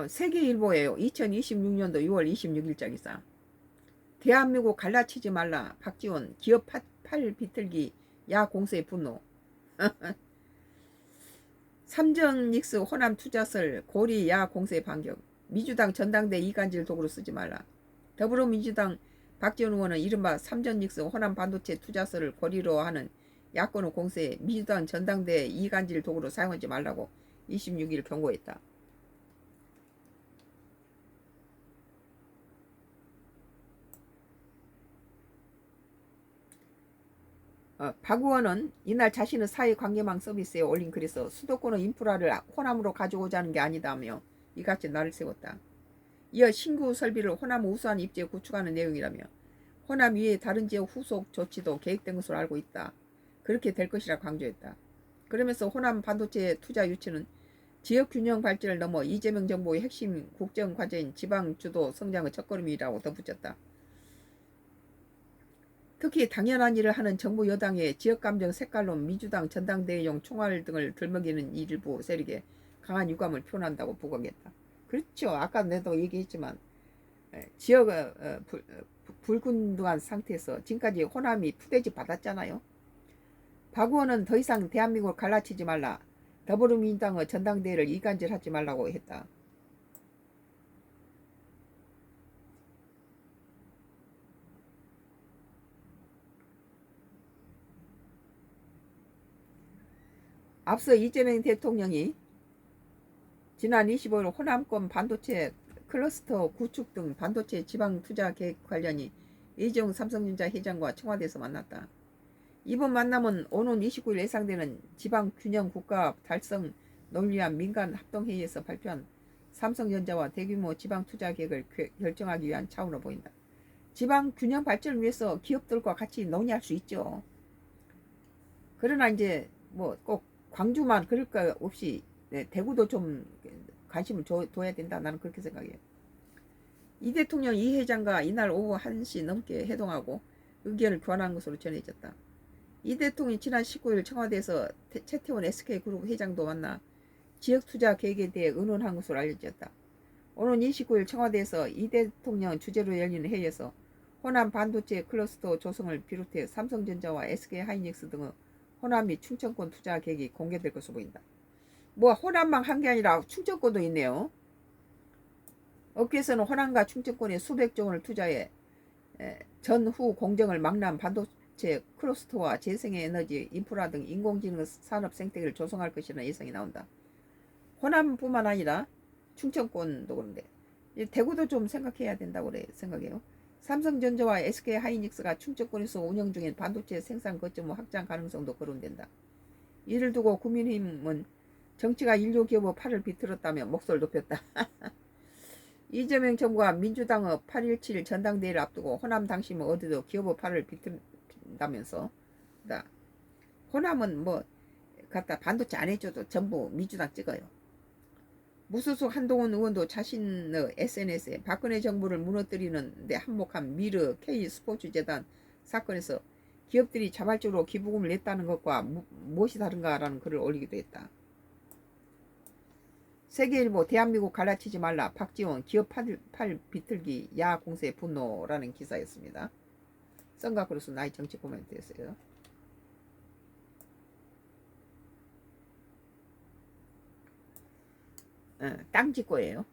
세계일보예요. 2026년도 6월 26일자 기사. 대한민국 갈라치지 말라. 박지원 기업 팔 비틀기 야 공세의 분노. 삼정닉스 호남 투자설 고리 야 공세의 반격. 민주당 전당대 이간질 도구로 쓰지 말라. 더불어민주당 박지원 의원은 이른바 삼정닉스 호남 반도체 투자설을 고리로 하는 야권의 공세에 민주당 전당대 이간질 도구로 사용하지 말라고 26일 경고했다. 박 의원은 이날 자신의 사회관계망 서비스에 올린 글에서 수도권의 인프라를 호남으로 가져오자는 게 아니다며 이같이 날을 세웠다. 이어 신규 설비를 호남 우수한 입지에 구축하는 내용이라며 호남 이외의 다른 지역 후속 조치도 계획된 것으로 알고 있다. 그렇게 될 것이라 강조했다. 그러면서 호남 반도체 투자 유치는 지역 균형 발전을 넘어 이재명 정부의 핵심 국정 과제인 지방 주도 성장의 첫걸음이라고 덧붙였다. 특히 당연한 일을 하는 정부 여당의 지역감정 색깔론 민주당 전당대회용 총알 등을 들먹이는 일부 세력에 강한 유감을 표현한다고 부각했다. 그렇죠. 아까 내도 얘기했지만 지역 불균등한 상태에서 지금까지 호남이 푸대지 받았잖아요. 박 의원은 더 이상 대한민국을 갈라치지 말라. 더불어민주당의 전당대회를 이간질하지 말라고 했다. 앞서 이재명 대통령이 지난 25일 호남권 반도체 클러스터 구축 등 반도체 지방 투자 계획 관련이 이재용 삼성전자 회장과 청와대에서 만났다. 이번 만남은 오는 29일 예상되는 지방 균형 국가 달성 논리안 민간 합동회의에서 발표한 삼성전자와 대규모 지방 투자 계획을 결정하기 위한 차원으로 보인다. 지방 균형 발전을 위해서 기업들과 같이 논의할 수 있죠. 그러나 이제 뭐 꼭 광주만 그럴 거 없이 대구도 좀 관심을 둬야 된다. 나는 그렇게 생각해요. 이 대통령 이 회장과 이날 오후 1시 넘게 회동하고 의견을 교환한 것으로 전해졌다. 이 대통령이 지난 19일 청와대에서 최태원 SK그룹 회장도 만나 지역투자 계획에 대해 의논한 것으로 알려졌다. 오는 29일 청와대에서 이 대통령 주재로 열리는 회의에서 호남 반도체 클러스터 조성을 비롯해 삼성전자와 SK하이닉스 등의 호남 및 충청권 투자 계획이 공개될 것으로 보인다. 뭐 호남만 한 게 아니라 충청권도 있네요. 업계에서는 호남과 충청권에 수백조 원을 투자해 전후 공정을 망라한 반도체 클러스터와 재생의 에너지, 인프라 등 인공지능 산업 생태계를 조성할 것이라는 예상이 나온다. 호남뿐만 아니라 충청권도 그런데 대구도 좀 생각해야 된다고 그래 생각해요. 삼성전자와 SK하이닉스가 충청권에서 운영 중인 반도체 생산 거점 확장 가능성도 거론된다. 이를 두고 국민의힘은 정치가 인류 기업의 팔을 비틀었다며 목소리를 높였다. 이재명 정부가 민주당의 8.17 전당대회를 앞두고 호남 당심은 어디도 기업의 팔을 비틀다면서 호남은 뭐 갖다 반도체 안 해줘도 전부 민주당 찍어요. 무소속 한동훈 의원도 자신의 SNS에 박근혜 정부를 무너뜨리는 데 한몫한 미르 K스포츠재단 사건에서 기업들이 자발적으로 기부금을 냈다는 것과 무엇이 다른가라는 글을 올리기도 했다. 세계일보 대한민국 갈라치지 말라 박지원 기업 팔 비틀기 야 공세의 분노라는 기사였습니다. 썬가크루스 나의 정치 코멘트였어요. 땅 짓고예요.